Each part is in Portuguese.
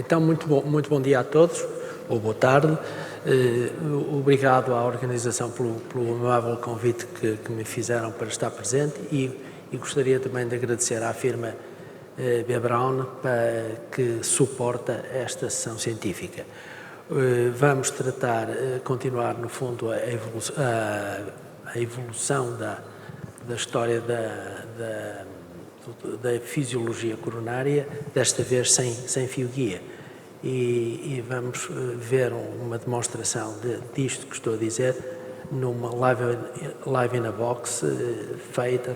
Então, muito bom dia a todos, ou boa tarde. Obrigado à organização pelo amável convite que me fizeram para estar presente e gostaria também de agradecer à firma B. Braun que suporta esta sessão científica. Vamos continuar no fundo a evolução da história da fisiologia coronária, desta vez sem fio guia. E vamos ver uma demonstração disto que estou a dizer numa live in a box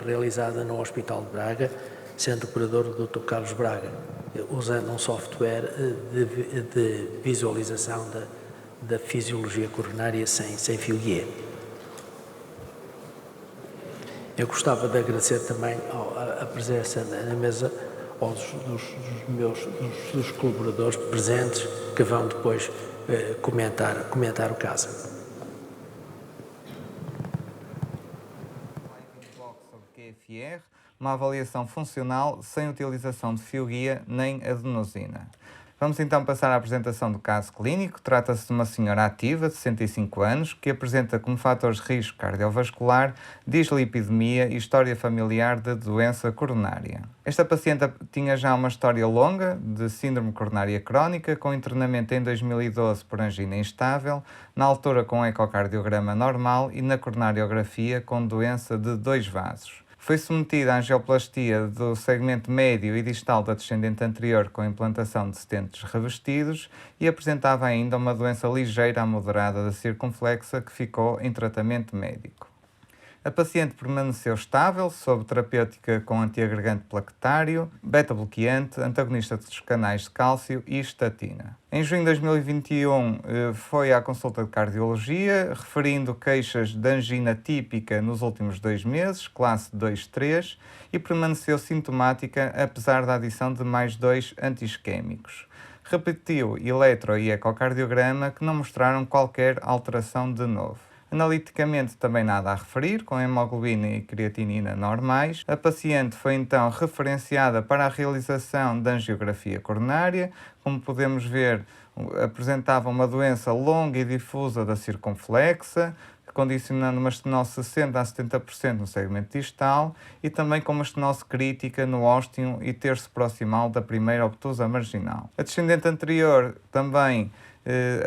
realizada no Hospital de Braga, sendo operador o Dr. Carlos Braga, usando um software de visualização da fisiologia coronária sem fio guia. Eu gostava de agradecer também a presença na mesa dos colaboradores presentes que vão depois comentar o caso. QFR, uma avaliação funcional sem utilização de fio guia nem adenosina. Vamos então passar à apresentação do caso clínico. Trata-se de uma senhora ativa de 65 anos que apresenta como fatores de risco cardiovascular, dislipidemia e história familiar de doença coronária. Esta paciente tinha já uma história longa de síndrome coronária crónica, com internamento em 2012 por angina instável, na altura com ecocardiograma normal e na coronariografia com doença de 2 vasos. Foi submetida à angioplastia do segmento médio e distal da descendente anterior com implantação de stentes revestidos e apresentava ainda uma doença ligeira a moderada da circunflexa que ficou em tratamento médico. A paciente permaneceu estável, sob terapêutica com antiagregante plaquetário, beta-bloqueante, antagonista dos canais de cálcio e estatina. Em junho de 2021 foi à consulta de cardiologia, referindo queixas de angina típica nos últimos 2 meses, classe 2-3, e permaneceu sintomática apesar da adição de mais 2 anti-isquémicos. Repetiu eletro e ecocardiograma que não mostraram qualquer alteração de novo. Analiticamente também nada a referir, com hemoglobina e creatinina normais. A paciente foi então referenciada para a realização da angiografia coronária. Como podemos ver, apresentava uma doença longa e difusa da circunflexa, condicionando uma estenose 60% a 70% no segmento distal e também com uma estenose crítica no ósteo e terço proximal da primeira obtusa marginal. A descendente anterior também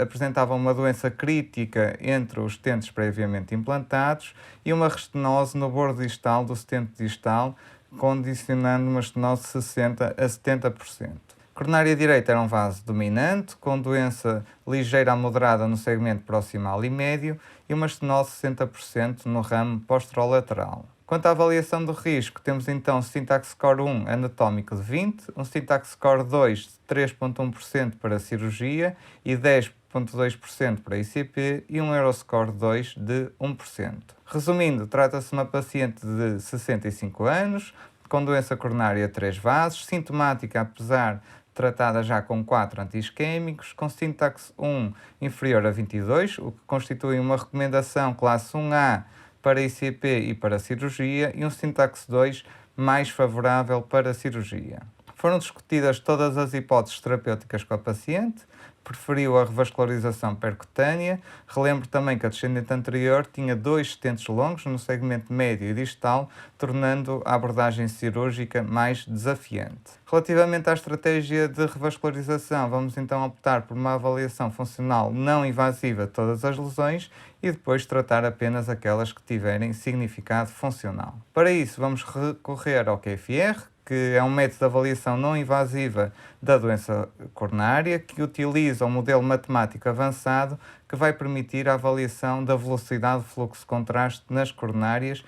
apresentava uma doença crítica entre os stents previamente implantados e uma restenose no bordo distal do stent distal, condicionando uma estenose 60% a 70%. Coronária direita era um vaso dominante, com doença ligeira a moderada no segmento proximal e médio e uma estenose 60% no ramo posterolateral. Quanto à avaliação do risco, temos então um Syntax Score 1 anatómico de 20, um Syntax Score 2 de 3,1% para cirurgia e 10,2% para ICP e um Euroscore 2 de 1%. Resumindo, trata-se de uma paciente de 65 anos, com doença coronária 3 vasos, sintomática apesar tratada já com 4 anti-isquémicos, com Syntax 1 inferior a 22, o que constitui uma recomendação classe 1A para ICP e para cirurgia, e um Syntax 2 mais favorável para cirurgia. Foram discutidas todas as hipóteses terapêuticas com a paciente, preferiu a revascularização percutânea. Relembro também que a descendente anterior tinha 2 stents longos no segmento médio e distal, tornando a abordagem cirúrgica mais desafiante. Relativamente à estratégia de revascularização, vamos então optar por uma avaliação funcional não invasiva de todas as lesões e depois tratar apenas aquelas que tiverem significado funcional. Para isso, vamos recorrer ao QFR, que é um método de avaliação não invasiva da doença coronária, que utiliza um modelo matemático avançado que vai permitir a avaliação da velocidade de fluxo-contraste nas coronárias,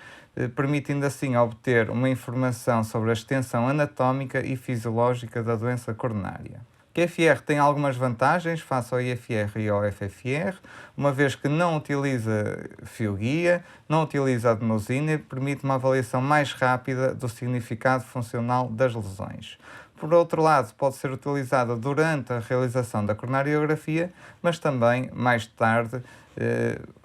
permitindo assim obter uma informação sobre a extensão anatómica e fisiológica da doença coronária. O QFR tem algumas vantagens face ao IFR e ao FFR, uma vez que não utiliza fio guia, não utiliza adenosina e permite uma avaliação mais rápida do significado funcional das lesões. Por outro lado, pode ser utilizada durante a realização da coronariografia, mas também mais tarde,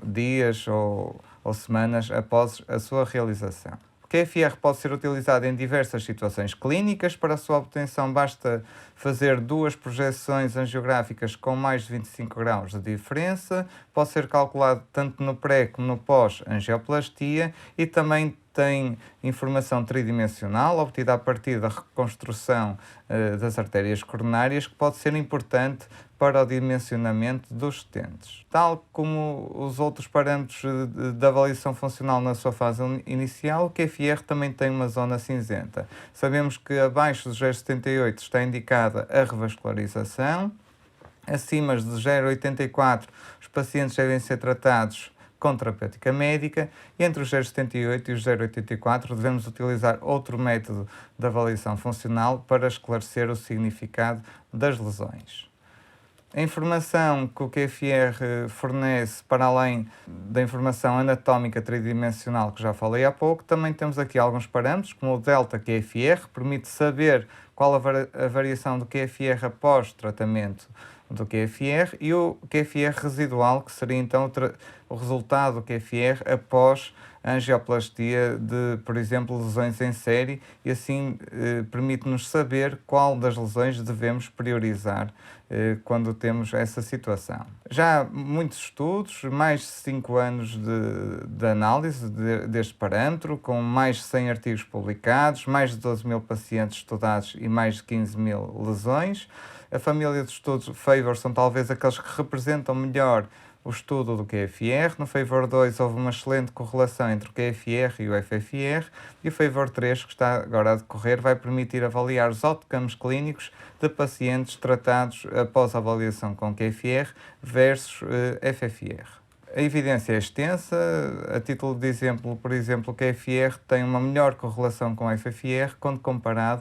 dias ou semanas após a sua realização. O QFR pode ser utilizado em diversas situações clínicas. Para a sua obtenção basta fazer 2 projeções angiográficas com mais de 25 graus de diferença. Pode ser calculado tanto no pré como no pós-angioplastia e também tem informação tridimensional obtida a partir da reconstrução das artérias coronárias, que pode ser importante para o dimensionamento dos stents. Tal como os outros parâmetros da avaliação funcional na sua fase inicial, o QFR também tem uma zona cinzenta. Sabemos que abaixo do 0,78 está indicada a revascularização, acima de 0,84 os pacientes devem ser tratados com terapêutica médica, e entre os 0,78 e os 0,84 devemos utilizar outro método de avaliação funcional para esclarecer o significado das lesões. A informação que o QFR fornece, para além da informação anatómica tridimensional que já falei há pouco, também temos aqui alguns parâmetros, como o delta QFR, permite saber qual a variação do QFR após tratamento do QFR, e o QFR residual, que seria então o resultado do QFR após a angioplastia de, por exemplo, lesões em série, e assim permite-nos saber qual das lesões devemos priorizar quando temos essa situação. Já há muitos estudos, mais de 5 anos de análise deste parâmetro, com mais de 100 artigos publicados, mais de 12.000 pacientes estudados e mais de 15.000 lesões. A família de estudos FAVOR são talvez aqueles que representam melhor o estudo do QFR. No FAVOR 2 houve uma excelente correlação entre o QFR e o FFR, e o FAVOR 3, que está agora a decorrer, vai permitir avaliar os outcomes clínicos de pacientes tratados após a avaliação com QFR versus FFR. A evidência é extensa. A título de exemplo, por exemplo, o QFR tem uma melhor correlação com o FFR quando comparado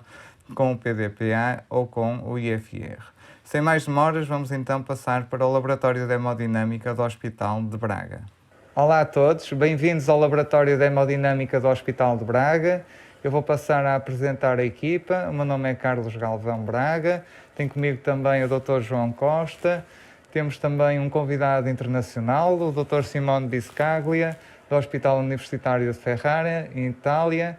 com o PDPA ou com o IFR. Sem mais demoras, vamos então passar para o Laboratório de Hemodinâmica do Hospital de Braga. Olá a todos, bem-vindos ao Laboratório de Hemodinâmica do Hospital de Braga. Eu vou passar a apresentar a equipa. O meu nome é Carlos Galvão Braga, tem comigo também o Dr. João Costa, temos também um convidado internacional, o Dr. Simone Biscaglia, do Hospital Universitário de Ferrara, em Itália.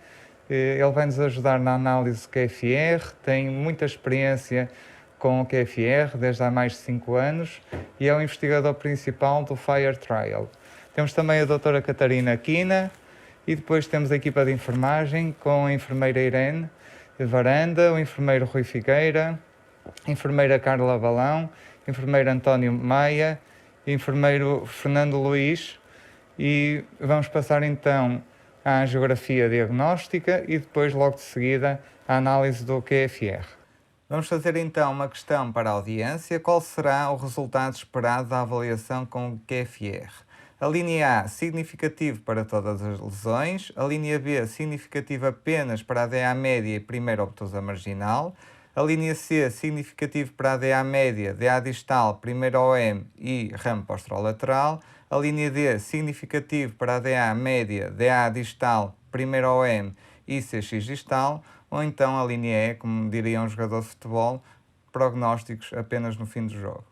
Ele vai nos ajudar na análise do QFR, tem muita experiência com o QFR desde há mais de 5 anos e é o investigador principal do FIRE Trial. Temos também a doutora Catarina Quina e depois temos a equipa de enfermagem com a enfermeira Irene Varanda, o enfermeiro Rui Figueira, a enfermeira Carla Balão, o enfermeiro António Maia, o enfermeiro Fernando Luís, e vamos passar então à angiografia diagnóstica e depois, logo de seguida, à análise do QFR. Vamos fazer então uma questão para a audiência. Qual será o resultado esperado da avaliação com o QFR? A linha A, significativo para todas as lesões. A linha B, significativo apenas para a DA média e primeira obtusa marginal. A linha C, significativo para a DA média, DA distal, primeira OM e ramo posterolateral. A linha D, significativo para a DA média, DA distal, primeira OM e CX distal. Ou então a linha E, como diria um jogador de futebol, prognósticos apenas no fim do jogo.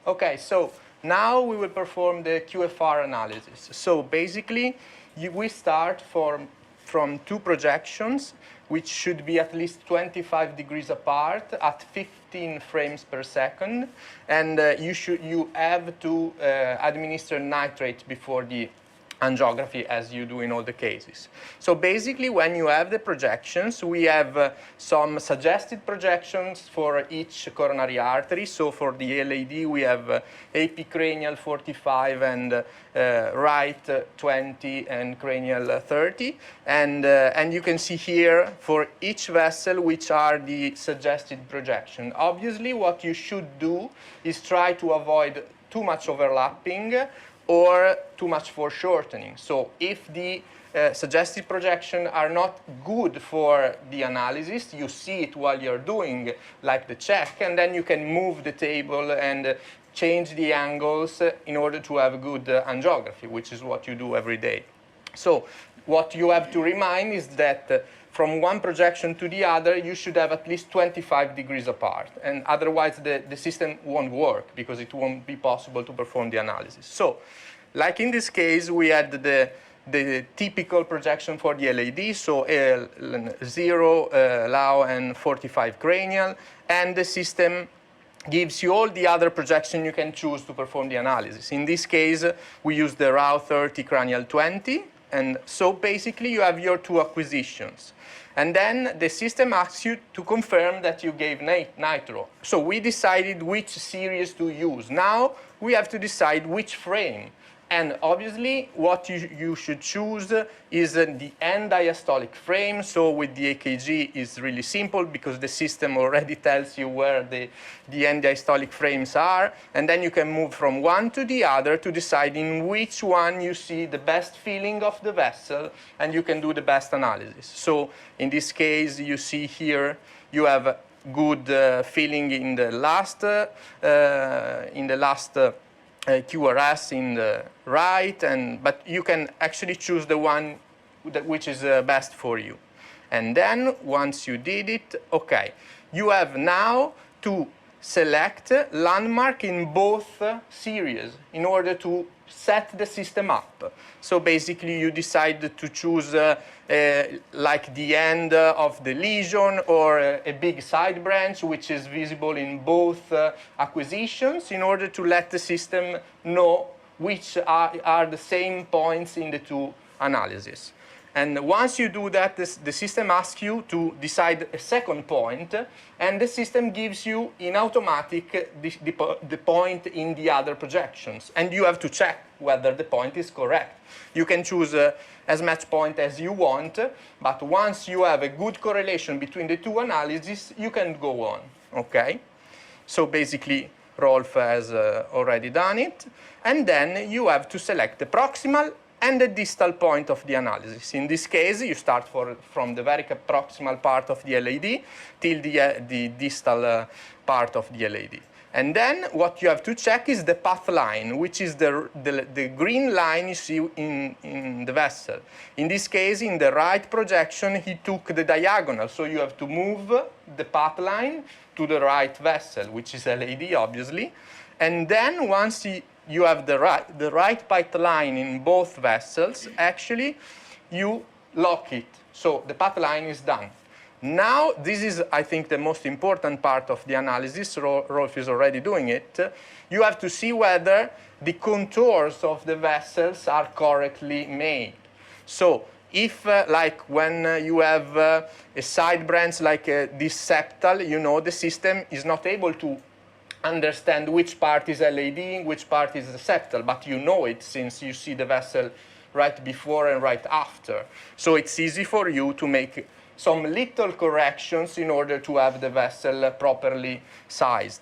Okay, so now we will perform the QFR analysis. So basically, we start from 2 projections, which should be at least 25 degrees apart at 15 frames per second, and you have to administer nitrate before the angiography as you do in all the cases. So basically, when you have the projections, we have some suggested projections for each coronary artery. So for the LAD, we have AP cranial 45 and right 20 and cranial 30. And you can see here for each vessel which are the suggested projection. Obviously, what you should do is try to avoid too much overlapping or too much foreshortening. So if the suggested projections are not good for the analysis, you see it while you're doing like the check, and then you can move the table and change the angles in order to have good angiography, which is what you do every day. So what you have to remind is that from one projection to the other, you should have at least 25 degrees apart. And otherwise, the system won't work because it won't be possible to perform the analysis. So, like in this case, we had the typical projection for the LAD, so 0, LAO, and 45 cranial. And the system gives you all the other projections you can choose to perform the analysis. In this case, we use the RAO 30, cranial 20. And so basically, you have your two acquisitions. And then the system asks you to confirm that you gave nitro. So we decided which series to use. Now we have to decide which frame. And obviously, what you should choose is the end diastolic frame. So with the EKG, it's really simple because the system already tells you where the end diastolic frames are. And then you can move from one to the other to decide in which one you see the best feeling of the vessel, and you can do the best analysis. So in this case, you see here, you have good feeling in the last QRS in the right, but you can actually choose the one which is best for you. And then once you did it, okay, you have now to select landmark in both series in order to set the system up. So basically you decide to choose like the end of the lesion or a big side branch which is visible in both acquisitions in order to let the system know which are the same points in the two analyses. And once you do that, the system asks you to decide a second point, and the system gives you in automatic the point in the other projections. And you have to check whether the point is correct. You can choose as much point as you want, but once you have a good correlation between the two analyses, you can go on, okay? So basically, Rolf has already done it. And then you have to select the proximal and the distal point of the analysis. In this case, you start from the very proximal part of the LAD till the distal part of the LAD. And then what you have to check is the path line, which is the green line you see in the vessel. In this case, in the right projection, he took the diagonal. So you have to move the path line to the right vessel, which is LAD, obviously. And then once you have the right path line in both vessels, actually, you lock it. So the path line is done. Now, this is, I think, the most important part of the analysis. Rolf is already doing it. You have to see whether the contours of the vessels are correctly made. So if, like, when you have a side branch like this septal, you know the system is not able to understand which part is LAD, which part is the septal, but you know it since you see the vessel right before and right after. So it's easy for you to make some little corrections in order to have the vessel properly sized.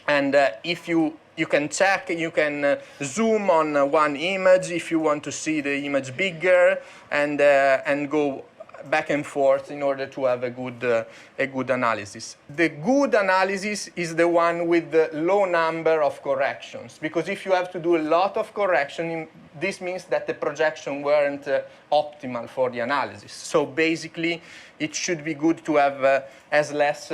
And if you can check, you can zoom on one image if you want to see the image bigger, and go back and forth in order to have a good analysis. The good analysis is the one with the low number of corrections, because if you have to do a lot of correction, this means that the projection weren't optimal for the analysis. So basically, it should be good to have as less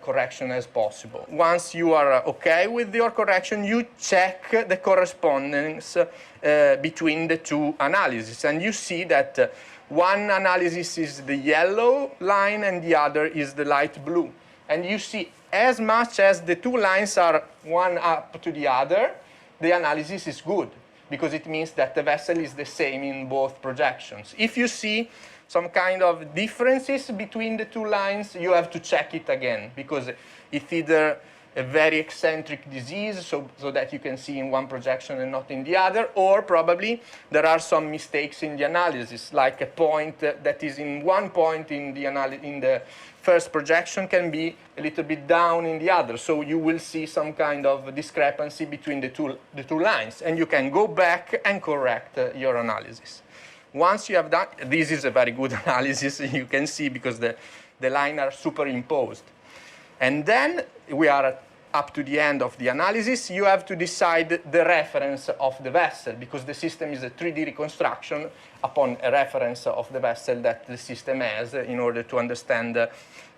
correction as possible. Once you are okay with your correction, you check the correspondence between the two analyses, and you see that one analysis is the yellow line and the other is the light blue. And you see, as much as the two lines are one up to the other, the analysis is good. because it means that the vessel is the same in both projections. If you see some kind of differences between the two lines, you have to check it again, because it's either a very eccentric disease, so that you can see in one projection and not in the other, or probably there are some mistakes in the analysis, like a point that is in one point in the first projection can be a little bit down in the other, so you will see some kind of discrepancy between the two lines, and you can go back and correct your analysis. Once you have done, this is a very good analysis, you can see, because the lines are superimposed. And then we are up to the end of the analysis. You have to decide the reference of the vessel, because the system is a 3D reconstruction upon a reference of the vessel that the system has, in order to understand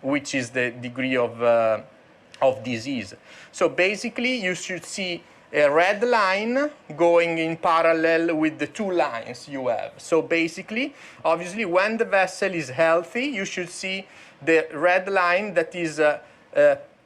which is the degree of disease. So basically, you should see a red line going in parallel with the two lines you have. So basically, obviously, when the vessel is healthy, you should see the red line that is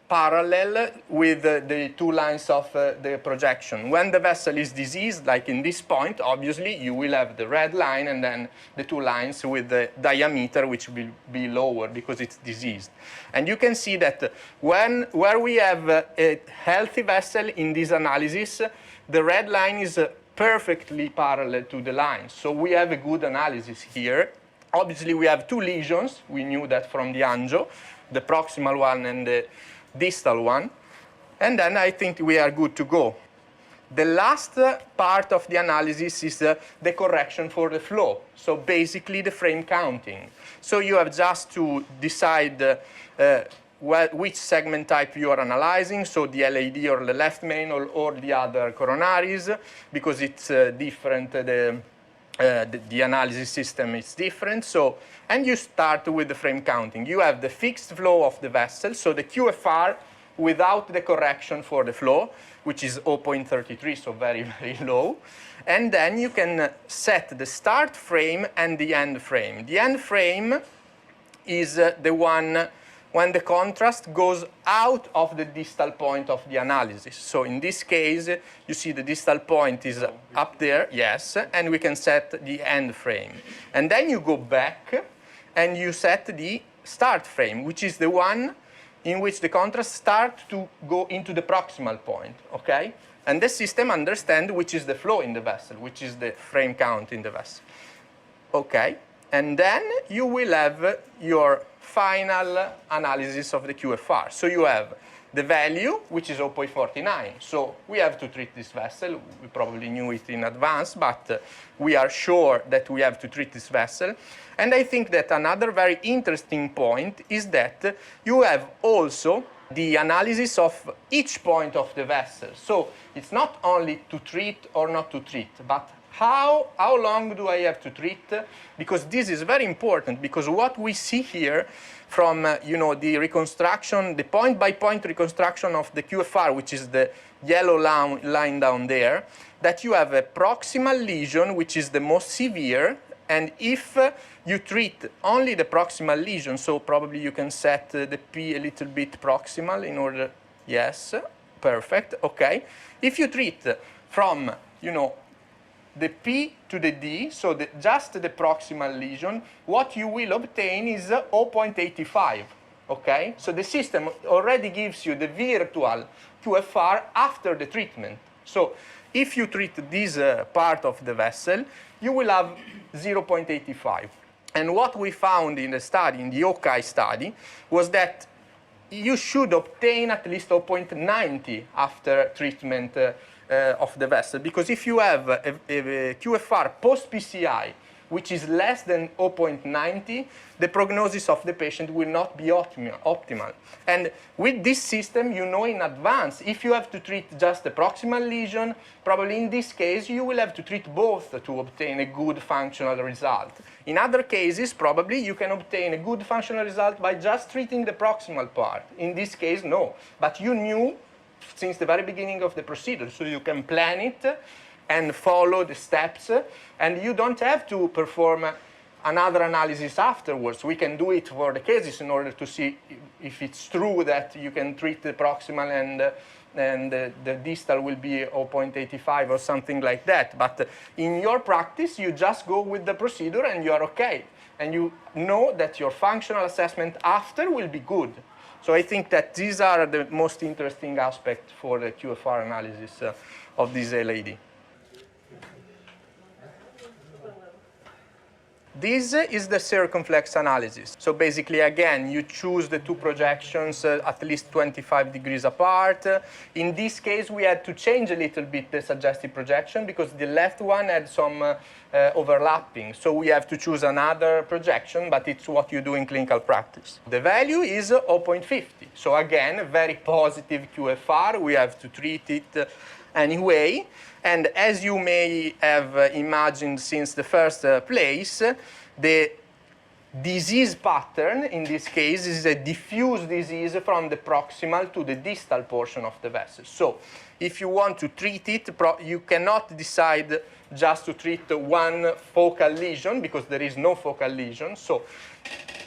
parallel with the two lines of the projection. When the vessel is diseased, like in this point, obviously, you will have the red line and then the two lines with the diameter, which will be lower because it's diseased. And you can see that where we have a healthy vessel in this analysis, the red line is perfectly parallel to the line. So we have a good analysis here. Obviously, we have two lesions. We knew that from the angio, the proximal one and the distal one. And then I think we are good to go. The last part of the analysis is the correction for the flow. So basically the frame counting. So you have just to decide which segment type you are analyzing, so the LAD or the left main or the other coronaries, because it's different, the analysis system is different. So, and you start with the frame counting. You have the fixed flow of the vessel, so the QFR without the correction for the flow, which is 0.33, so very, very low. And then you can set the start frame and the end frame. The end frame is the one when the contrast goes out of the distal point of the analysis. So in this case, you see the distal point is up there, yes, and we can set the end frame. And then you go back and you set the start frame, which is the one in which the contrast starts to go into the proximal point, okay? And the system understands which is the flow in the vessel, which is the frame count in the vessel. Okay, and then you will have your final analysis of the QFR. So you have the value, which is 0.49. So we have to treat this vessel. We probably knew it in advance, but we are sure that we have to treat this vessel. And I think that another very interesting point is that you have also the analysis of each point of the vessel. So it's not only to treat or not to treat, but how long do I have to treat? Because this is very important, because what we see here from the reconstruction, the point-by-point reconstruction of the QFR, which is the yellow line down there, that you have a proximal lesion, which is the most severe, and if you treat only the proximal lesion, so probably you can set the P a little bit proximal in order, yes, perfect, okay. If you treat from, the P to the D, so just the proximal lesion, what you will obtain is 0.85, okay? So the system already gives you the virtual QFR after the treatment. So if you treat this part of the vessel, you will have 0.85. And what we found in the study, in the OCAI study, was that you should obtain at least 0.90 after treatment of the vessel, because if you have a QFR post-PCI, which is less than 0.90, the prognosis of the patient will not be optimal. And with this system, you know in advance, if you have to treat just the proximal lesion, probably in this case, you will have to treat both to obtain a good functional result. In other cases, probably you can obtain a good functional result by just treating the proximal part. In this case, no. But you knew since the very beginning of the procedure, so you can plan it and follow the steps, and you don't have to perform another analysis afterwards. We can do it for the cases in order to see if it's true that you can treat the proximal and the distal will be 0.85 or something like that. But in your practice, you just go with the procedure and you are okay. And you know that your functional assessment after will be good. So I think that these are the most interesting aspects for the QFR analysis of this LAD. This is the circumflex analysis. So basically, again, you choose the two projections at least 25 degrees apart. In this case, we had to change a little bit the suggested projection because the left one had some overlapping. So we have to choose another projection, but it's what you do in clinical practice. The value is 0.50. So again, very positive QFR. We have to treat it anyway. And as you may have imagined since the first place, the disease pattern in this case is a diffuse disease from the proximal to the distal portion of the vessel. So if you want to treat it, you cannot decide just to treat one focal lesion because there is no focal lesion. So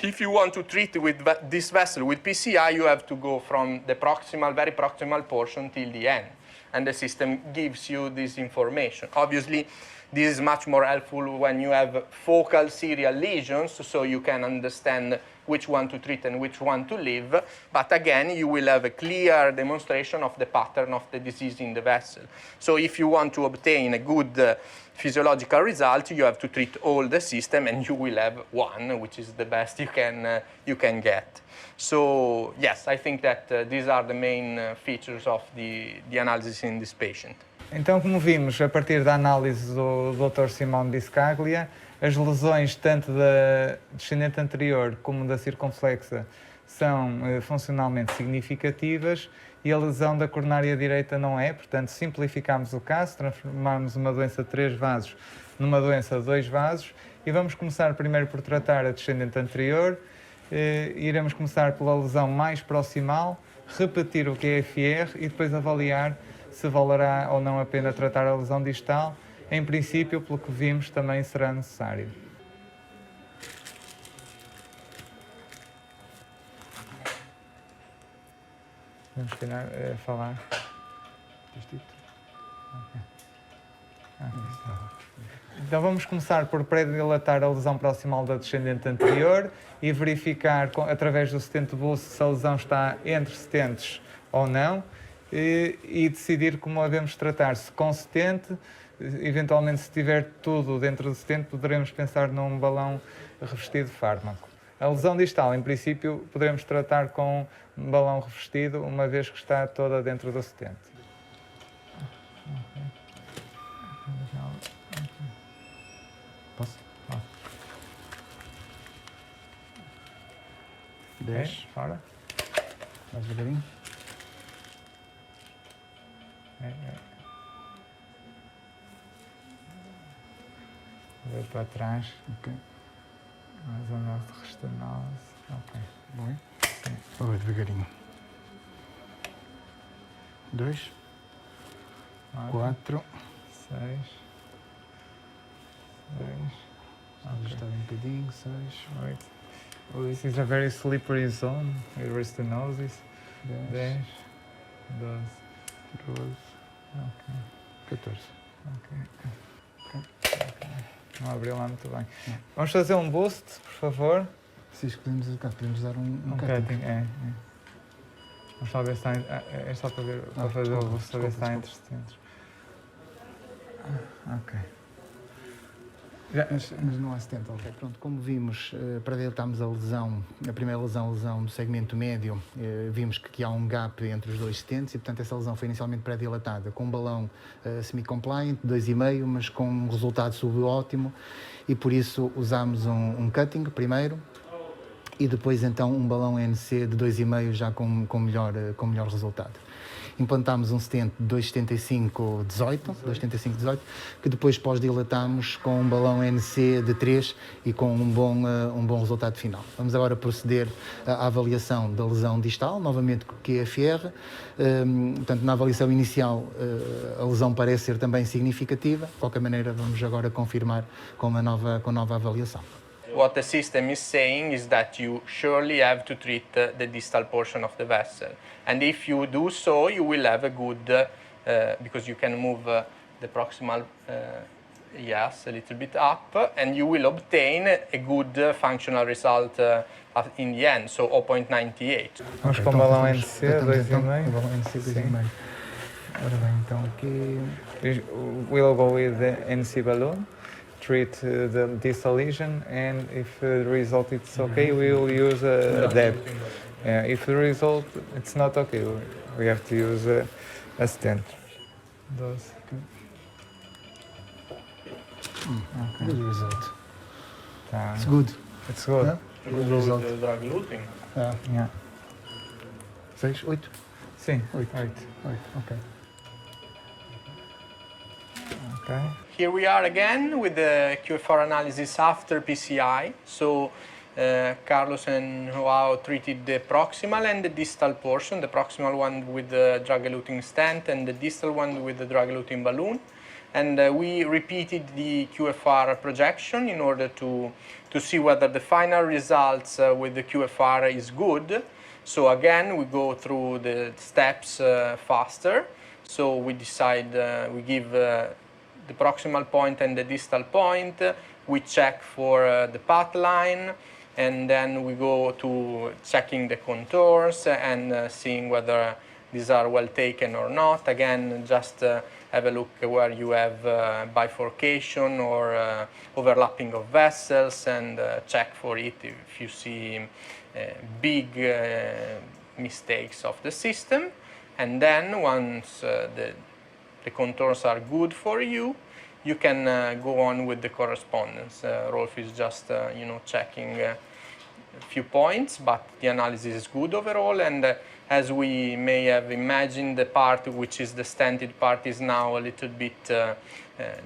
if you want to treat with this vessel with PCI, you have to go from the proximal, very proximal portion till the end. And the system gives you this information. Obviously, this is much more helpful when you have focal serial lesions, so you can understand which one to treat and which one to leave. But again, you will have a clear demonstration of the pattern of the disease in the vessel. So if you want to obtain a good physiological result, you have to treat all the system, and you will have one, which is the best you can get. So yes, I think that these are the main features of the analysis in this patient. Então, como vimos, a partir da análise do Dr. Simone Biscaglia, as lesões tanto da descendente anterior como da circunflexa são funcionalmente significativas e a lesão da coronária direita não é. Portanto, simplificámos o caso, transformámos uma doença de 3 vasos numa doença de 2 vasos e vamos começar primeiro por tratar a descendente anterior. Iremos começar pela lesão mais proximal, repetir o QFR e depois avaliar se valerá ou não a pena tratar a lesão distal. Em princípio, pelo que vimos, também será necessário. Vamos falar. Então vamos começar por pré-dilatar a lesão proximal da descendente anterior e verificar através do stent buço se a lesão está entre stents ou não e decidir como a devemos tratar, se com stent, eventualmente se tiver tudo dentro do stent poderemos pensar num balão revestido de fármaco. A lesão distal, em princípio, poderemos tratar com um balão revestido uma vez que está toda dentro do stent. Posso? 10. Okay, fora. Mais devagarinho. Ver para trás. Ok. Mais ou menos de restanose. Ok. Bom. Sim. Vou devagarinho. 2. 4. 6. 6. Ajustar um bocadinho. 6. 8. This is a very slippery zone with restenosis. 10. 12. 12. Ok. 14. Ok. Não abriu lá muito bem. Não. Vamos fazer um boost, por favor. Se escolhemos o caso, podemos usar um cutting. cutting. Vamos só ver se está. É só para ver, para fazer o boost, para ver se está entre os dentes. Ok. Mas não há 70. Okay. Pronto, como vimos, pré-dilatámos a lesão, a primeira lesão do segmento médio, vimos que há um gap entre os dois stents e, portanto, essa lesão foi inicialmente pré-dilatada com um balão semi-compliant, 2,5, mas com um resultado subótimo e, por isso, usámos um cutting primeiro e depois, então, um balão NC de 2,5 já com melhor resultado. Implantámos um stent de 2,75-18, que depois pós-dilatámos com um balão NC de 3 e com um bom resultado final. Vamos agora proceder à avaliação da lesão distal, novamente com o QFR. Portanto, na avaliação inicial, a lesão parece ser também significativa. De qualquer maneira, vamos agora confirmar com a nova avaliação. what the system is saying is that you surely have to treat the distal portion of the vessel. And if you do so, you will have a good, because you can move the proximal, yes, a little bit up, and you will obtain a good functional result in the end, so 0.98. Vamos com o Então, balão estamos- NC, estamos, 2,5. então, o balão NC 2,5. Ora bem, então aqui... We'll go with the NC balloon, treat the distal lesion, and if the result is okay, we will use a DEP. If the result it's not okay, we have to use a stent. Those. Good result. Tá. It's good. It's good. Yeah? Good result. drug luting. Yeah. 6, 8? Sim, 8. 8. 8, ok. Okay. Here we are again with the QFR analysis after PCI. So Carlos and Joao treated the proximal and the distal portion, the proximal one with the drug-eluting stent and the distal one with the drug-eluting balloon. And we repeated the QFR projection in order to see whether the final results with the QFR is good. So again, we go through the steps faster. So we decide, we give the proximal point and the distal point. We check for the path line, and then we go to checking the contours and seeing whether these are well taken or not. Again, just have a look where you have bifurcation or overlapping of vessels, and check for it if you see big mistakes of the system. And then once the contours are good for you, you can go on with the correspondence. Rolf is just checking a few points, but the analysis is good overall. And as we may have imagined, the part which is the stented part is now a little bit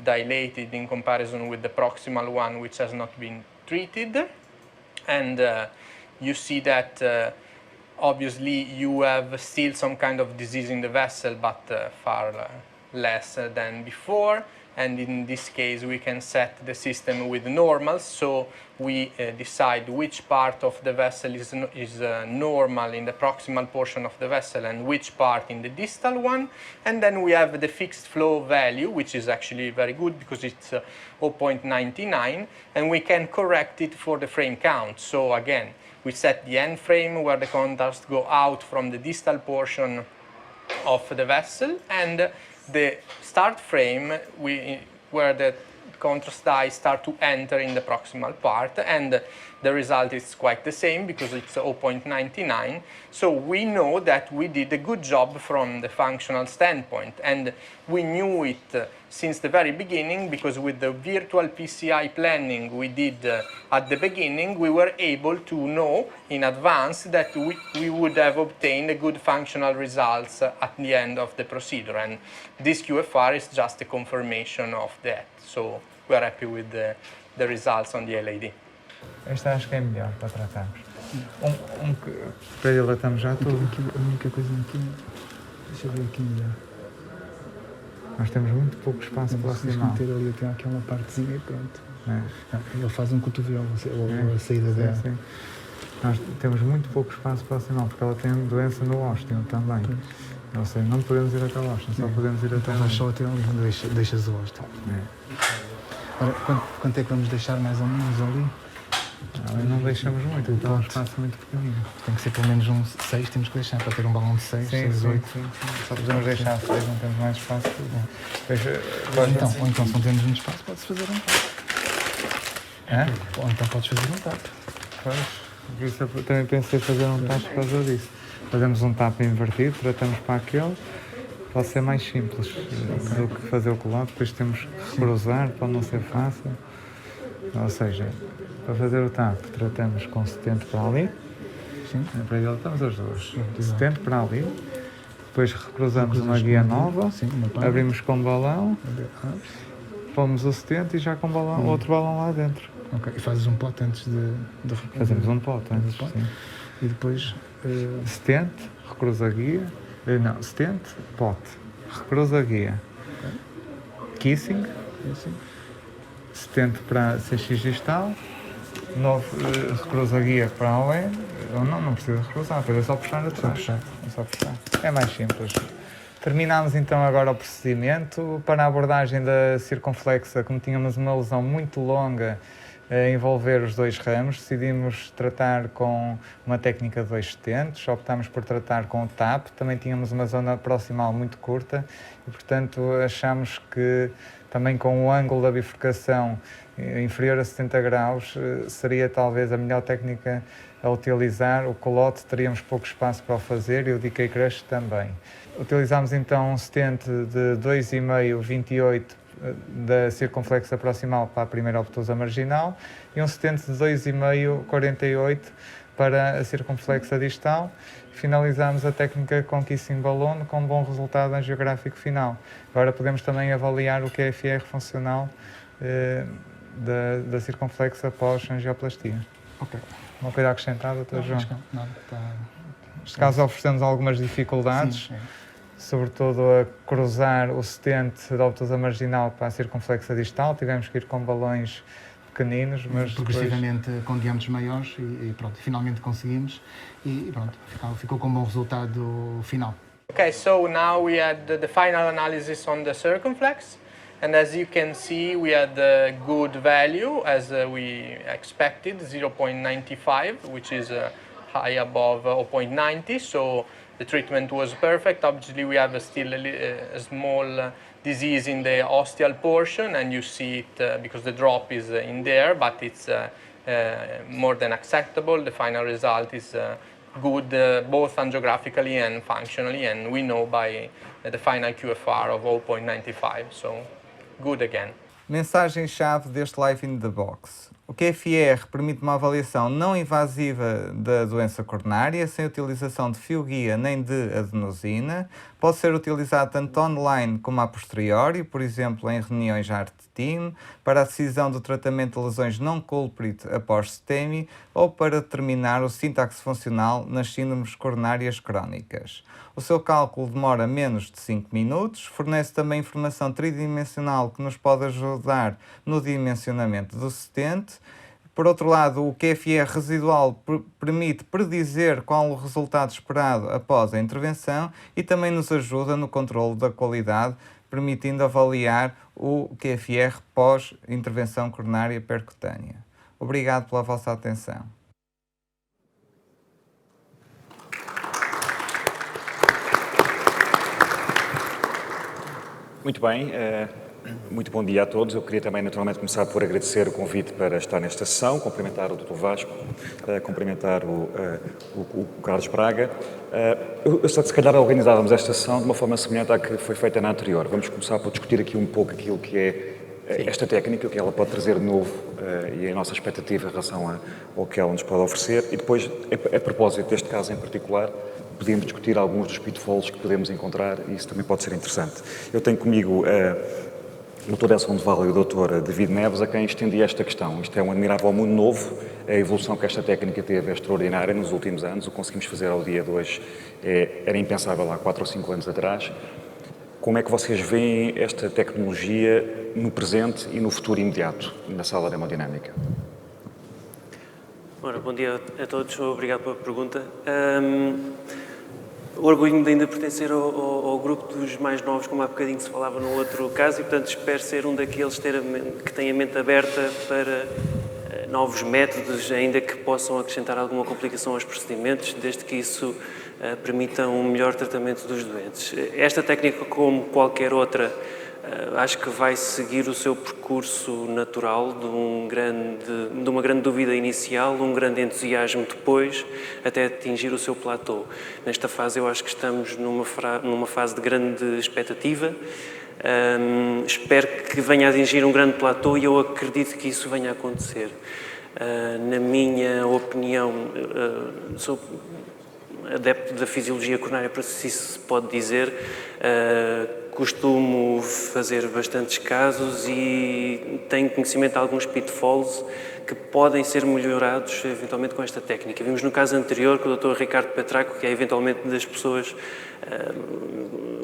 dilated in comparison with the proximal one, which has not been treated. And you see that obviously you have still some kind of disease in the vessel, but far less than before. And in this case, we can set the system with normals, so we decide which part of the vessel is normal in the proximal portion of the vessel and which part in the distal one. And then we have the fixed flow value, which is actually very good because it's 0.99, and we can correct it for the frame count. So again, we set the end frame where the contrast go out from the distal portion of the vessel, and the start frame where the contrast dyes start to enter in the proximal part, and the result is quite the same because it's 0.99. So we know that we did a good job from the functional standpoint, and we knew it since the very beginning because with the virtual PCI planning we did at the beginning, we were able to know in advance that we would have obtained a good functional results at the end of the procedure, and this QFR is just a confirmation of that. So we are happy with the results on the LAD. Esta acho que é melhor para tratarmos. Para dilatamos já tudo. A única coisa aqui, deixa eu ver aqui melhor. Nós temos muito pouco espaço proximal. meter ali até aquela partezinha e pronto. É. Ele faz um cotovelo, ou a saída dela. Sim. Nós temos muito pouco espaço proximal, porque ela tem doença no ósteo também. Ou seja, não podemos ir até o ósteo, só podemos ir até Então ali. vais só até ali, deixas o ósteo. Ora, quanto é que vamos deixar mais ou menos ali? Não deixamos muito, então é um espaço muito pequenino. Tem que ser pelo menos um 6, temos que deixar para ter um balão de 6, 6, 8. Só podemos deixar 6, não temos mais espaço. Ou então se não temos muito espaço, pode-se fazer um tap. Ou então podes fazer um tap. Pois, por isso eu também pensei em fazer um tap por causa disso. Fazemos um tap invertido, tratamos para aquele, pode ser mais simples do que fazer o colado, depois temos que cruzar, pode não ser fácil. Ou seja, para fazer o tap tratamos com 70 para ali, para ele estamos as duas, 70 para ali, depois recruzamos uma guia nova, abrimos com balão, pomos o 70 e já com balão, outro balão lá dentro. Ok, e fazes um pote antes de Fazemos um pote antes, sim. E depois... 70, recruza a guia, não, 70, pote, recruza a guia, kissing, 70 para CX distal, De novo, recruza a guia para a OE. Não precisa recruzar, depois é só puxar atrás. É só puxar. É mais simples. Terminámos então agora o procedimento. Para a abordagem da circunflexa, como tínhamos uma lesão muito longa a envolver os dois ramos, decidimos tratar com uma técnica de 2 stents, optámos por tratar com o TAP, também tínhamos uma zona proximal muito curta e, portanto, achámos que também com o ângulo da bifurcação inferior a 70 graus seria talvez a melhor técnica a utilizar. O colote teríamos pouco espaço para o fazer e o decay crush também. Utilizámos então um stent de 2,5 28 da circunflexa proximal para a primeira obtusa marginal e um stent de 2,5 48 para a circunflexa distal. Finalizámos a técnica com kissing balloon com um bom resultado angiográfico final. Agora podemos também avaliar o QFR funcional da circunflexa pós-angioplastia. Ok. Uma coisa acrescentada, Dr. João? Não, está... Neste caso oferecemos algumas dificuldades. Sim, Sobretudo a cruzar o stent da obtusa marginal para a circunflexa distal. Tivemos que ir com balões pequeninos, mas progressivamente depois... com diâmetros maiores e pronto, finalmente conseguimos e pronto, ficou com um bom resultado final. Okay, so now we had the final analysis on the circumflex, and as you can see, we had a good value as we expected, 0.95, which is high above 0.90. So the treatment was perfect. Obviously, we have still a small disease in the ostial portion, and you see it because the drop is in there, but it's more than acceptable. The final result is good both angiographically and functionally, and we know by the final QFR of 0.95, so good again. Mensagem-chave deste Live in the Box. O QFR permite uma avaliação não invasiva da doença coronária, sem utilização de fio-guia nem de adenosina. Pode ser utilizado tanto online como a posteriori, por exemplo, em reuniões ART Team, para a decisão do tratamento de lesões não culprit após STEMI ou para determinar o sintaxe funcional nas síndromes coronárias crónicas. O seu cálculo demora menos de 5 minutos, fornece também informação tridimensional que nos pode ajudar no dimensionamento do stent. Por outro lado, o QFR residual permite predizer qual o resultado esperado após a intervenção e também nos ajuda no controle da qualidade, permitindo avaliar o QFR pós-intervenção coronária percutânea. Obrigado pela vossa atenção. Muito bem, muito bom dia a todos. Eu queria também, naturalmente, começar por agradecer o convite para estar nesta sessão, cumprimentar o Dr. Vasco, cumprimentar o Carlos Braga. Se calhar organizávamos esta sessão de uma forma semelhante à que foi feita na anterior. Vamos começar por discutir aqui um pouco aquilo que é esta técnica, o que ela pode trazer de novo e a nossa expectativa em relação ao que ela nos pode oferecer. E depois, a propósito deste caso em particular, podemos discutir alguns dos pitfalls que podemos encontrar e isso também pode ser interessante. Eu tenho comigo o Dr. Edson de Val e o Dr. David Neves, a quem estendi esta questão. Isto é um admirável mundo novo, a evolução que esta técnica teve é extraordinária nos últimos anos, o que conseguimos fazer ao dia de hoje era impensável há 4 ou 5 anos atrás. Como é que vocês veem esta tecnologia no presente e no futuro imediato na sala de hemodinâmica? Ora, bom dia a todos, obrigado pela pergunta. Orgulho-me de ainda pertencer ao grupo dos mais novos, como há bocadinho se falava no outro caso, e portanto espero ser um daqueles que tem a mente aberta para novos métodos, ainda que possam acrescentar alguma complicação aos procedimentos, desde que isso permita um melhor tratamento dos doentes. Esta técnica, como qualquer outra, acho que vai seguir o seu percurso natural de uma grande dúvida inicial, um grande entusiasmo depois, até atingir o seu platô. Nesta fase eu acho que estamos numa fase de grande expectativa. Espero que venha a atingir um grande platô e eu acredito que isso venha a acontecer. Na minha opinião, sou adepto da fisiologia coronária, para se isso se pode dizer. Costumo fazer bastantes casos e tenho conhecimento de alguns pitfalls que podem ser melhorados eventualmente com esta técnica. Vimos no caso anterior com o Dr. Ricardo Petraco, que é eventualmente das pessoas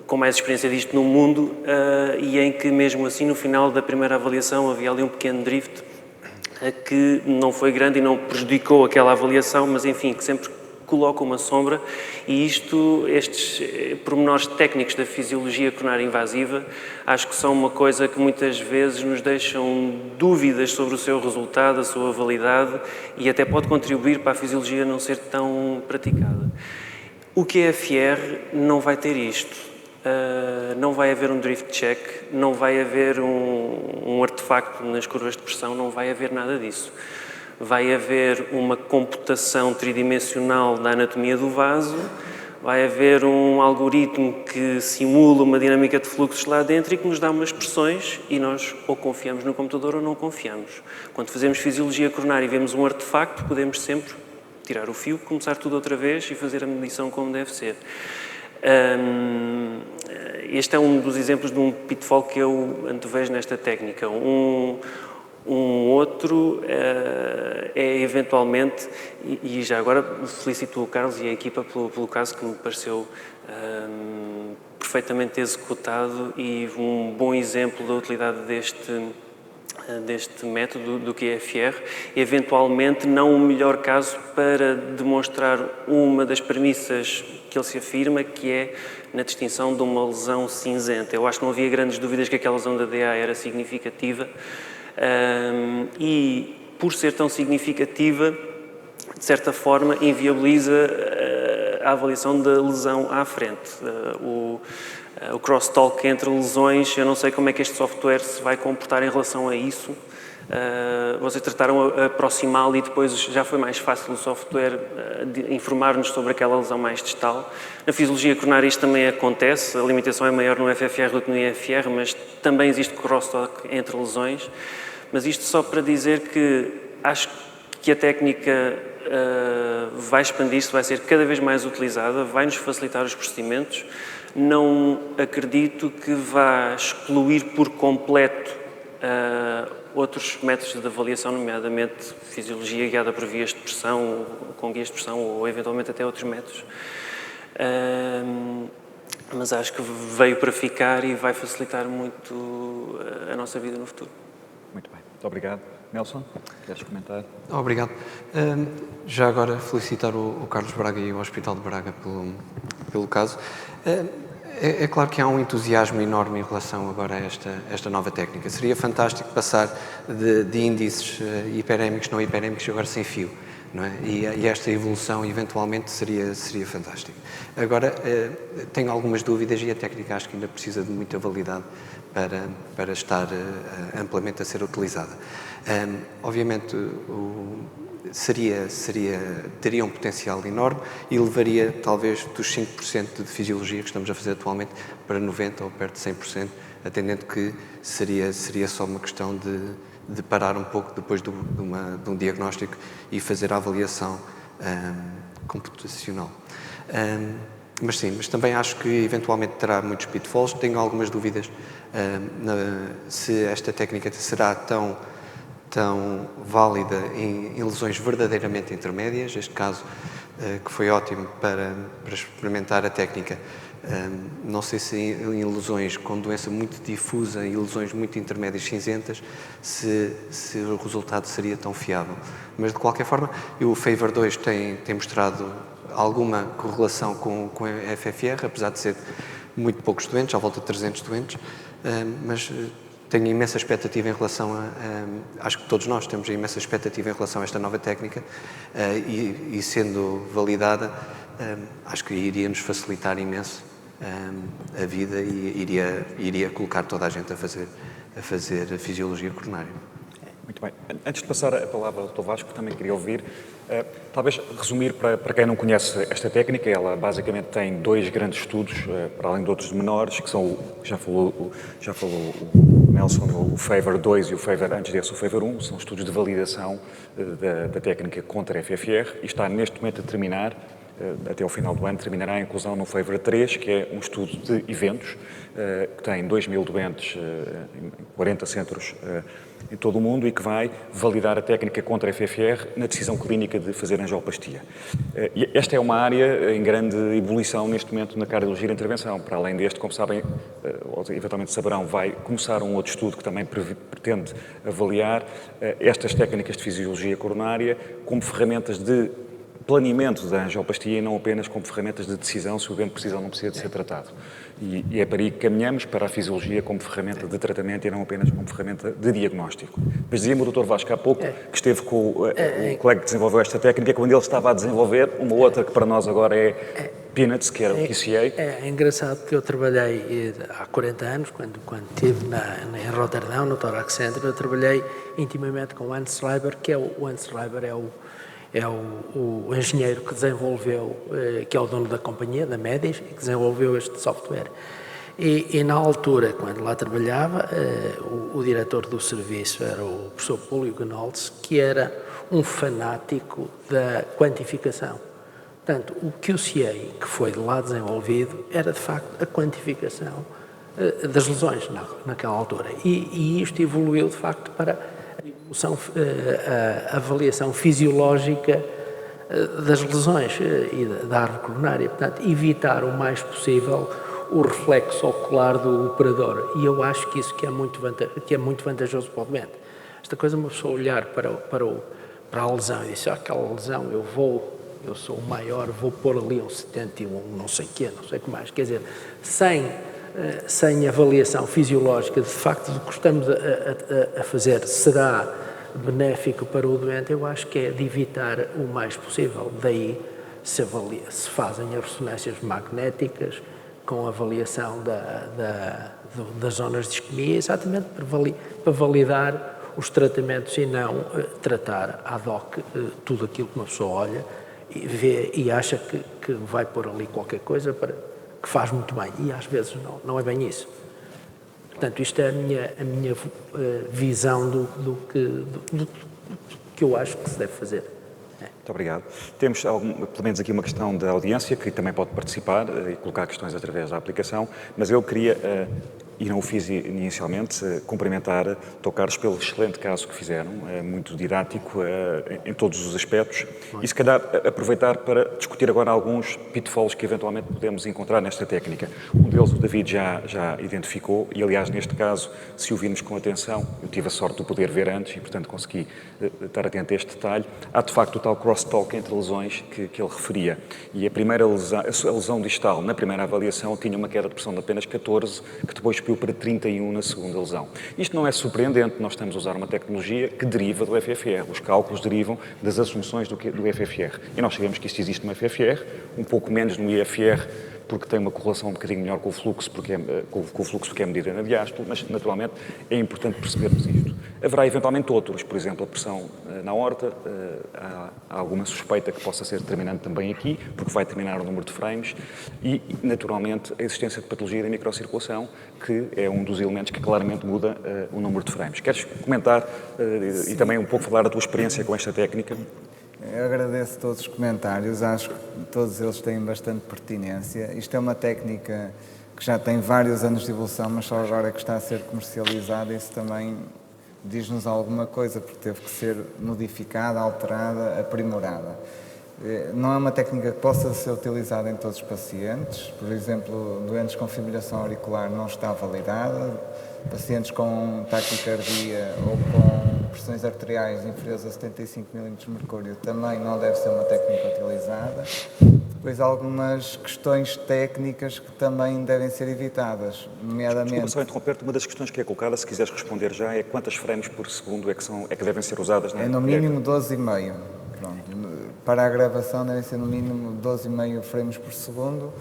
com mais experiência disto no mundo, e em que mesmo assim no final da primeira avaliação havia ali um pequeno drift que não foi grande e não prejudicou aquela avaliação, mas enfim, que sempre coloca uma sombra, e estes pormenores técnicos da fisiologia coronária invasiva, acho que são uma coisa que muitas vezes nos deixam dúvidas sobre o seu resultado, a sua validade, e até pode contribuir para a fisiologia não ser tão praticada. O QFR não vai ter isto. Não vai haver um drift check, não vai haver um artefacto nas curvas de pressão, não vai haver nada disso. Vai haver uma computação tridimensional da anatomia do vaso, vai haver um algoritmo que simula uma dinâmica de fluxos lá dentro e que nos dá umas expressões, e nós ou confiamos no computador ou não confiamos. Quando fazemos fisiologia coronária e vemos um artefacto, podemos sempre tirar o fio, começar tudo outra vez e fazer a medição como deve ser. Este é um dos exemplos de um pitfall que eu antevejo nesta técnica. Um outro é eventualmente, e já agora felicito o Carlos e a equipa pelo caso, que me pareceu perfeitamente executado e um bom exemplo da utilidade deste método do QFR, eventualmente não o melhor caso para demonstrar uma das premissas que ele se afirma, que é na distinção de uma lesão cinzenta. Eu acho que não havia grandes dúvidas que aquela lesão da DA era significativa, e por ser tão significativa, de certa forma, inviabiliza a avaliação da lesão à frente. O crosstalk entre lesões, eu não sei como é que este software se vai comportar em relação a isso. Vocês trataram a proximal e depois já foi mais fácil o software informar-nos sobre aquela lesão mais distal. Na fisiologia coronária isto também acontece, a limitação é maior no FFR do que no IFR, mas também existe crosstalk entre lesões. Mas isto só para dizer que acho que a técnica vai expandir-se, vai ser cada vez mais utilizada, vai-nos facilitar os procedimentos. Não acredito que vá excluir por completo outros métodos de avaliação, nomeadamente fisiologia guiada por vias de pressão, com guias de pressão ou eventualmente até outros métodos. Mas acho que veio para ficar e vai facilitar muito a nossa vida no futuro. Muito bem, muito obrigado. Nelson, queres comentar? Obrigado. Já agora felicitar o Carlos Braga e o Hospital de Braga pelo caso. É claro que há um entusiasmo enorme em relação agora a esta nova técnica. Seria fantástico passar de índices hiperémicos, não hiperémicos, agora sem fio. Não é? E esta evolução, eventualmente, seria fantástico. Agora, tenho algumas dúvidas e a técnica acho que ainda precisa de muita validade para estar amplamente a ser utilizada. Obviamente, teria um potencial enorme e levaria talvez dos 5% de fisiologia que estamos a fazer atualmente para 90% ou perto de 100%, atendendo que seria só uma questão de parar um pouco depois de um diagnóstico e fazer a avaliação computacional. Mas também acho que eventualmente terá muitos pitfalls. Tenho algumas dúvidas se esta técnica será tão válida em lesões verdadeiramente intermédias. Este caso, que foi ótimo para experimentar a técnica, não sei se em lesões com doença muito difusa e lesões muito intermédias cinzentas, se o resultado seria tão fiável. Mas, de qualquer forma, o FAVOR 2 tem mostrado alguma correlação com a FFR, apesar de ser muito poucos doentes, à volta de 300 doentes, mas tenho imensa expectativa em relação acho que todos nós temos imensa expectativa em relação a esta nova técnica e sendo validada, acho que iria nos facilitar imenso a vida e iria colocar toda a gente a fazer a fisiologia coronária. Muito bem. Antes de passar a palavra ao Dr. Vasco, também queria ouvir, talvez resumir para quem não conhece esta técnica. Ela basicamente tem dois grandes estudos, para além de outros menores, que são, já falou o Nelson, o FAVOR 2 e o FAVOR, antes desse, o FAVOR 1, são estudos de validação da técnica contra a FFR e está neste momento a terminar até ao final do ano, terminará a inclusão no Favor 3, que é um estudo de eventos, que tem 2.000 doentes em 40 centros em todo o mundo e que vai validar a técnica contra a FFR na decisão clínica de fazer angioplastia. E esta é uma área em grande ebulição neste momento na cardiologia de intervenção. Para além deste, como sabem, ou eventualmente saberão, vai começar um outro estudo que também pretende avaliar estas técnicas de fisiologia coronária como ferramentas de planeamento da angioplastia e não apenas como ferramentas de decisão se o evento precisa ou não precisa de ser tratado. E é para aí que caminhamos, para a fisiologia como ferramenta de tratamento e não apenas como ferramenta de diagnóstico. Mas dizia-me o Dr. Vasco há pouco que esteve com o colega que desenvolveu esta técnica, quando ele estava a desenvolver uma outra que para nós agora é Peanuts, que era o QCA. É engraçado porque eu trabalhei há 40 anos, quando estive em Roterdão, no Thorax Center, eu trabalhei intimamente com o Hans Schreiber, que é o Hans Schreiber é o engenheiro que desenvolveu, que é o dono da companhia, da Medis, que desenvolveu este software. E na altura, quando lá trabalhava, o diretor do serviço era o professor Púlio Gnoltz, que era um fanático da quantificação. Portanto, o QCA que foi de lá desenvolvido era, de facto, a quantificação das lesões naquela altura. E isto evoluiu, de facto, para a avaliação fisiológica das lesões e da árvore coronária. Portanto, evitar o mais possível o reflexo ocular do operador. E eu acho que isso que é muito vantajoso para o doente. Esta coisa, uma pessoa olhar para a lesão e dizer, aquela lesão eu sou o maior, vou pôr ali um 71, não sei o quê, não sei o que mais. Quer dizer, sem avaliação fisiológica, de facto, do que estamos a fazer será benéfico para o doente, eu acho que é de evitar o mais possível. Daí se fazem as ressonâncias magnéticas com avaliação das zonas de isquemia, exatamente para validar os tratamentos e não tratar ad hoc tudo aquilo que uma pessoa olha e vê e acha que vai pôr ali qualquer coisa que faz muito bem, e às vezes não é bem isso. Portanto, isto é a minha visão do que eu acho que se deve fazer. Muito obrigado. Temos, pelo menos aqui, uma questão da audiência, que também pode participar e colocar questões através da aplicação, mas eu queria, e não o fiz inicialmente, cumprimentar Dr. Carlos pelo excelente caso que fizeram, muito didático em todos os aspectos, e se calhar aproveitar para discutir agora alguns pitfalls que eventualmente podemos encontrar nesta técnica. Um deles o David já identificou, e aliás, neste caso, se o vimos com atenção, eu tive a sorte de o poder ver antes e, portanto, consegui estar atento a este detalhe. Há, de facto, o tal crosstalk entre lesões que ele referia. E a primeira lesão, a lesão distal, na primeira avaliação, tinha uma queda de pressão de apenas 14, que depois subiu para 31 na segunda lesão. Isto não é surpreendente, nós estamos a usar uma tecnologia que deriva do FFR. Os cálculos derivam das assunções do FFR. E nós sabemos que isto existe no FFR, um pouco menos no IFR, porque tem uma correlação um bocadinho melhor com o fluxo, porque é medida na diástole, mas naturalmente é importante percebermos isto. Haverá eventualmente outros, por exemplo, a pressão na aorta, há alguma suspeita que possa ser determinante também aqui, porque vai determinar o número de frames, e naturalmente a existência de patologia da microcirculação, que é um dos elementos que claramente muda o número de frames. Queres comentar e também um pouco falar da tua experiência com esta técnica? Eu agradeço todos os comentários, acho que todos eles têm bastante pertinência. Isto é uma técnica que já tem vários anos de evolução, mas só agora é que está a ser comercializada. Isso também diz-nos alguma coisa, porque teve que ser modificada, alterada, aprimorada. Não é uma técnica que possa ser utilizada em todos os pacientes. Por exemplo, doentes com fibrilação auricular não está validada, pacientes com taquicardia ou com pressões arteriais inferiores a 75 mm de mercúrio também não deve ser uma técnica utilizada. Depois algumas questões técnicas que também devem ser evitadas, nomeadamente... Desculpa só interromper-te, uma das questões que é colocada, se quiseres responder já, é quantas frames por segundo é que devem ser usadas? É no mínimo 12,5. Para a gravação devem ser no mínimo 12,5 frames por segundo.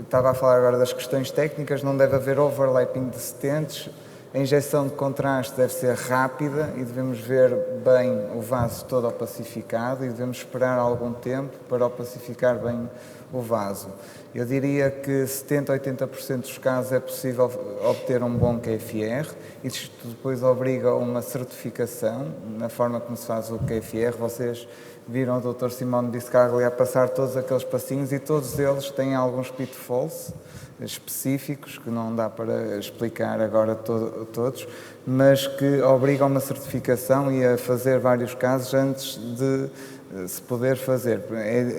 Estava a falar agora das questões técnicas, não deve haver overlapping de stents. A injeção de contraste deve ser rápida e devemos ver bem o vaso todo opacificado e devemos esperar algum tempo para opacificar bem o vaso. Eu diria que 70% a 80% dos casos é possível obter um bom QFR. Isto depois obriga a uma certificação na forma como se faz o QFR. Vocês viram o Dr. Simone Biscaglia a passar todos aqueles passinhos e todos eles têm alguns pitfalls específicos que não dá para explicar agora todos, mas que obrigam a uma certificação e a fazer vários casos antes de se poder fazer.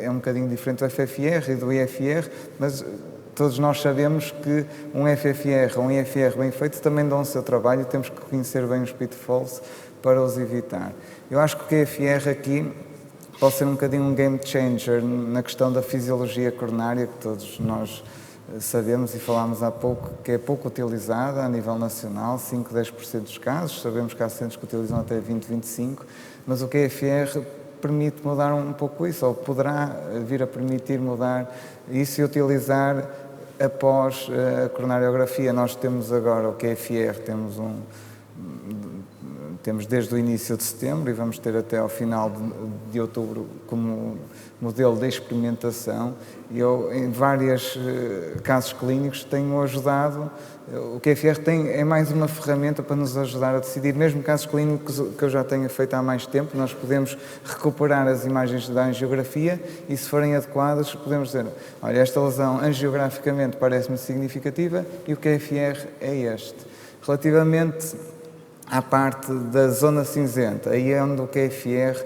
É um bocadinho diferente do FFR e do IFR, mas todos nós sabemos que um FFR ou um IFR bem feito também dão o seu trabalho e temos que conhecer bem os pitfalls para os evitar. Eu acho que o QFR aqui pode ser um bocadinho um game changer na questão da fisiologia coronária, que todos nós sabemos e falámos há pouco, que é pouco utilizada a nível nacional, 5, 10% dos casos, sabemos que há centros que utilizam até 20, 25%, mas o QFR permite mudar um pouco isso, ou poderá vir a permitir mudar isso e utilizar após a coronariografia. Nós temos agora o QFR, temos desde o início de setembro e vamos ter até ao final de outubro como modelo de experimentação. E eu, em vários casos clínicos, tenho ajudado. O QFR é mais uma ferramenta para nos ajudar a decidir, mesmo casos clínicos que eu já tenha feito há mais tempo, nós podemos recuperar as imagens da angiografia e, se forem adequadas, podemos dizer, olha, esta lesão angiograficamente parece-me significativa e o QFR é este. Relativamente à parte da zona cinzenta, aí é onde o QFR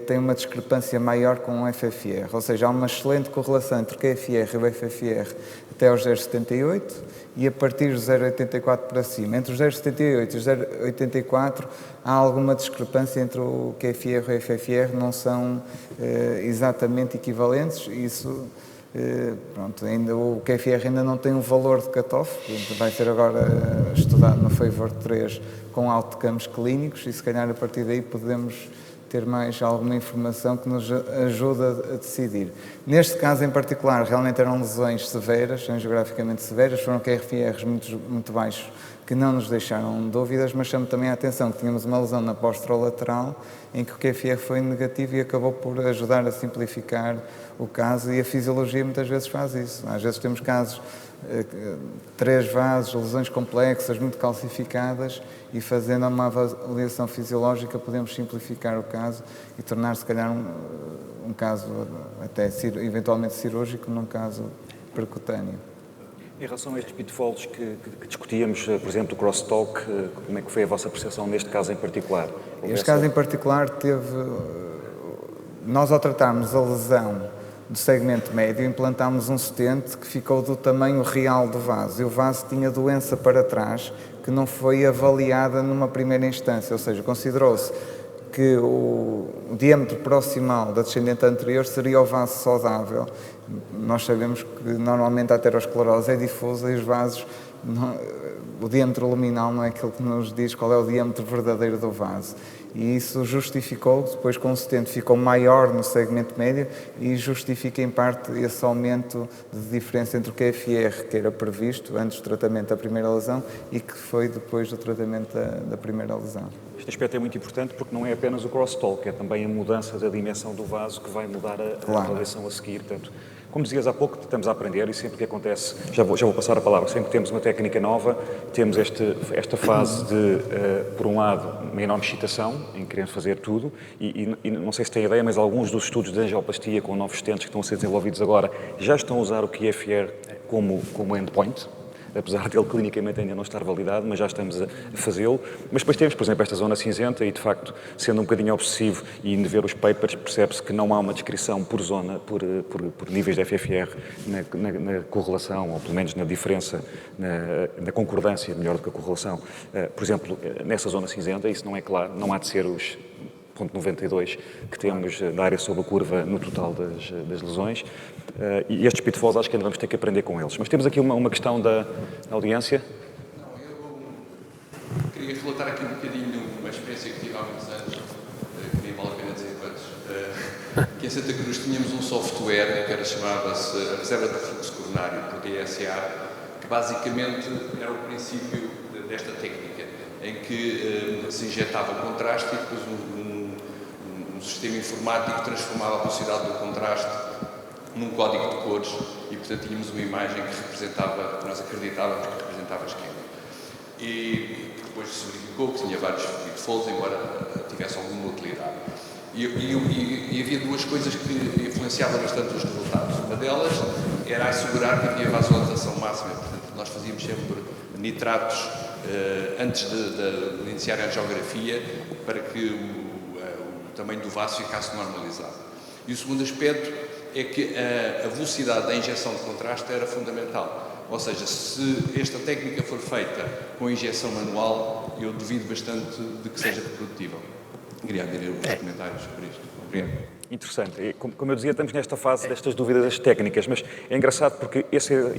tem uma discrepância maior com o FFR, ou seja, há uma excelente correlação entre o QFR e o FFR até aos 0,78 e a partir dos 0,84 para cima. Entre os 0,78 e os 0,84 há alguma discrepância entre o QFR e o FFR, não são exatamente equivalentes, isso... Pronto, ainda, o QFR ainda não tem um valor de cutoff, vai ser agora estudado no Favor 3 com outcomes clínicos e se calhar a partir daí podemos ter mais alguma informação que nos ajuda a decidir. Neste caso em particular, realmente eram lesões severas, angiograficamente severas, foram QFRs muito baixos que não nos deixaram dúvidas, mas chamo também a atenção que tínhamos uma lesão na posterolateral em que o QFR foi negativo e acabou por ajudar a simplificar o caso e a fisiologia muitas vezes faz isso. Às vezes temos casos, 3 vasos, lesões complexas, muito calcificadas e fazendo uma avaliação fisiológica podemos simplificar o caso e tornar se calhar um caso até eventualmente cirúrgico num caso percutâneo. Em relação a estes pitfalls que discutíamos, por exemplo, o crosstalk, como é que foi a vossa percepção neste caso em particular? Este caso em particular nós ao tratarmos a lesão do segmento médio, implantámos um stent que ficou do tamanho real do vaso. E o vaso tinha doença para trás que não foi avaliada numa primeira instância, ou seja, considerou-se que o diâmetro proximal da descendente anterior seria o vaso saudável. Nós sabemos que normalmente a aterosclerose é difusa e os vasos, o diâmetro luminal não é aquilo que nos diz qual é o diâmetro verdadeiro do vaso. E isso justificou, depois com o stent ficou maior no segmento médio e justifica em parte esse aumento de diferença entre o QFR que era previsto antes do tratamento da primeira lesão e que foi depois do tratamento da primeira lesão. Este aspecto é muito importante porque não é apenas o crosstalk, é também a mudança da dimensão do vaso que vai mudar a avaliação a seguir. Portanto, como dizias há pouco, estamos a aprender e sempre que acontece, já vou passar a palavra, sempre que temos uma técnica nova, temos esta fase de, por um lado, uma enorme excitação em querer fazer tudo e não sei se tem ideia, mas alguns dos estudos de angioplastia com novos stents que estão a ser desenvolvidos agora já estão a usar o QFR como endpoint, apesar dele clinicamente ainda não estar validado, mas já estamos a fazê-lo. Mas depois temos, por exemplo, esta zona cinzenta e, de facto, sendo um bocadinho obsessivo e indo ver os papers, percebe-se que não há uma descrição por zona, por níveis de FFR na correlação, ou pelo menos na diferença, na concordância, melhor do que a correlação. Por exemplo, nessa zona cinzenta, isso não é claro, não há de ser os 0,92 que temos da área sob a curva no total das lesões. E estes pitfalls acho que ainda vamos ter que aprender com eles. Mas temos aqui uma questão da audiência. Eu queria relatar aqui um bocadinho uma experiência que tive há muitos anos, que nem vale a pena dizer quantos, que em Santa Cruz tínhamos um software que chamava-se a Reserva de Fluxo Coronário, por DSA, que basicamente era o princípio desta técnica, em que se injetava o contraste e depois um sistema informático transformava a velocidade do contraste num código de cores e, portanto, tínhamos uma imagem que representava, que nós acreditávamos que representava esquema. E depois se verificou que tinha vários pitfalls, embora tivesse alguma utilidade. E havia duas coisas que influenciavam bastante os resultados. Uma delas era assegurar que havia vasodilatação máxima. Portanto, nós fazíamos sempre nitratos antes de iniciar a angiografia para que o tamanho do vaso ficasse normalizado. E o segundo aspecto é que a velocidade da injeção de contraste era fundamental. Ou seja, se esta técnica for feita com injeção manual, eu duvido bastante de que seja reprodutível. Queria abrir os comentários sobre isto. Obrigado. Interessante. E, como eu dizia, estamos nesta fase destas dúvidas técnicas, mas é engraçado porque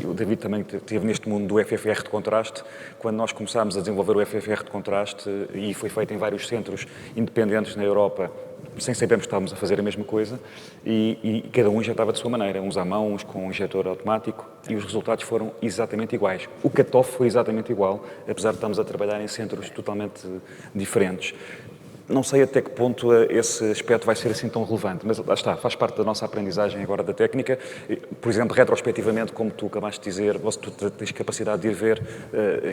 o David também esteve neste mundo do FFR de contraste, quando nós começámos a desenvolver o FFR de contraste, e foi feito em vários centros independentes na Europa, sem sabermos que estávamos a fazer a mesma coisa, e cada um injetava de sua maneira, uns à mão, uns com um injetor automático, e os resultados foram exatamente iguais. O cut-off foi exatamente igual, apesar de estarmos a trabalhar em centros totalmente diferentes. Não sei até que ponto esse aspecto vai ser assim tão relevante, mas lá está, faz parte da nossa aprendizagem agora da técnica. Por exemplo, retrospectivamente, como tu acabaste de dizer, tu tens capacidade de ir ver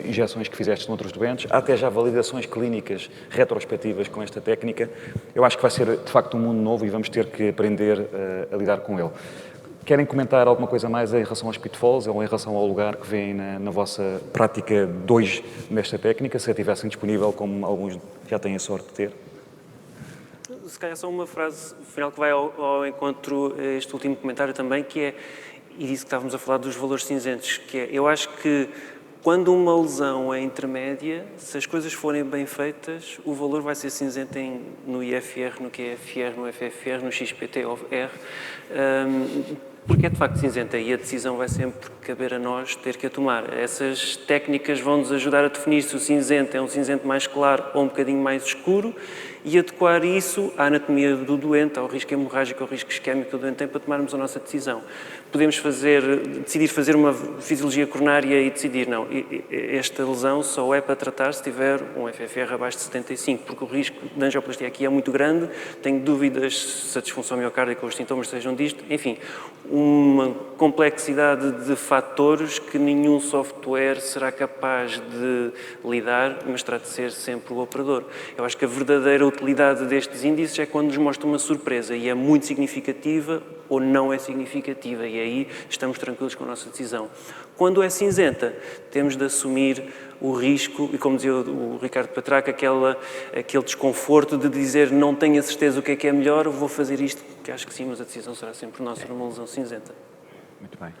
injeções que fizeste noutros doentes, há até já validações clínicas retrospectivas com esta técnica. Eu acho que vai ser, de facto, um mundo novo e vamos ter que aprender a lidar com ele. Querem comentar alguma coisa mais em relação aos pitfalls ou em relação ao lugar que vêem na vossa prática 2 nesta técnica, se a tivessem disponível, como alguns já têm a sorte de ter? Se calhar só uma frase final que vai ao encontro este último comentário também, que é, e disse que estávamos a falar dos valores cinzentos, que é, eu acho que quando uma lesão é intermédia, se as coisas forem bem feitas, o valor vai ser cinzento no IFR, no QFR, no FFR, no XPT ou R, porque é de facto cinzenta e a decisão vai sempre caber a nós ter que a tomar. Essas técnicas vão-nos ajudar a definir se o cinzento é um cinzento mais claro ou um bocadinho mais escuro e adequar isso à anatomia do doente, ao risco hemorrágico, ao risco isquémico que o doente tem para tomarmos a nossa decisão. Podemos decidir fazer uma fisiologia coronária e decidir, não, esta lesão só é para tratar se tiver um FFR abaixo de 75, porque o risco de angioplastia aqui é muito grande, tenho dúvidas se a disfunção miocárdica ou os sintomas sejam disto, enfim, uma complexidade de fatores que nenhum software será capaz de lidar, mas terá de ser sempre o operador. Eu acho que a verdadeira utilidade destes índices é quando nos mostra uma surpresa e é muito significativa ou não é significativa e aí estamos tranquilos com a nossa decisão. Quando é cinzenta, temos de assumir o risco e, como dizia o Ricardo Patraca, aquele desconforto de dizer não tenho a certeza o que é melhor, vou fazer isto, que acho que sim, mas a decisão será sempre nossa numa lesão cinzenta. Muito bem.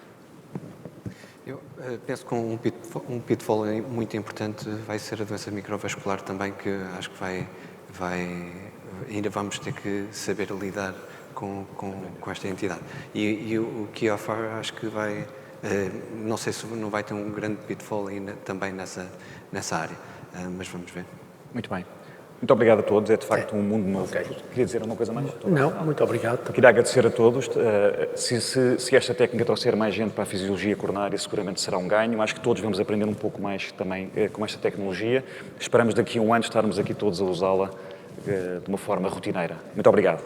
Eu penso que um pitfall muito importante vai ser a doença microvascular também, que acho que ainda vamos ter que saber lidar com esta entidade. E o QFR acho que vai, não sei se não vai ter um grande pitfall ainda também nessa área, mas vamos ver. Muito bem. Muito obrigado a todos, é de facto um mundo novo. Okay. Queria dizer alguma coisa mais? Não, muito obrigado. Queria agradecer a todos. Se esta técnica trouxer mais gente para a fisiologia coronária, seguramente será um ganho. Acho que todos vamos aprender um pouco mais também com esta tecnologia. Esperamos daqui a um ano estarmos aqui todos a usá-la de uma forma rotineira. Muito obrigado.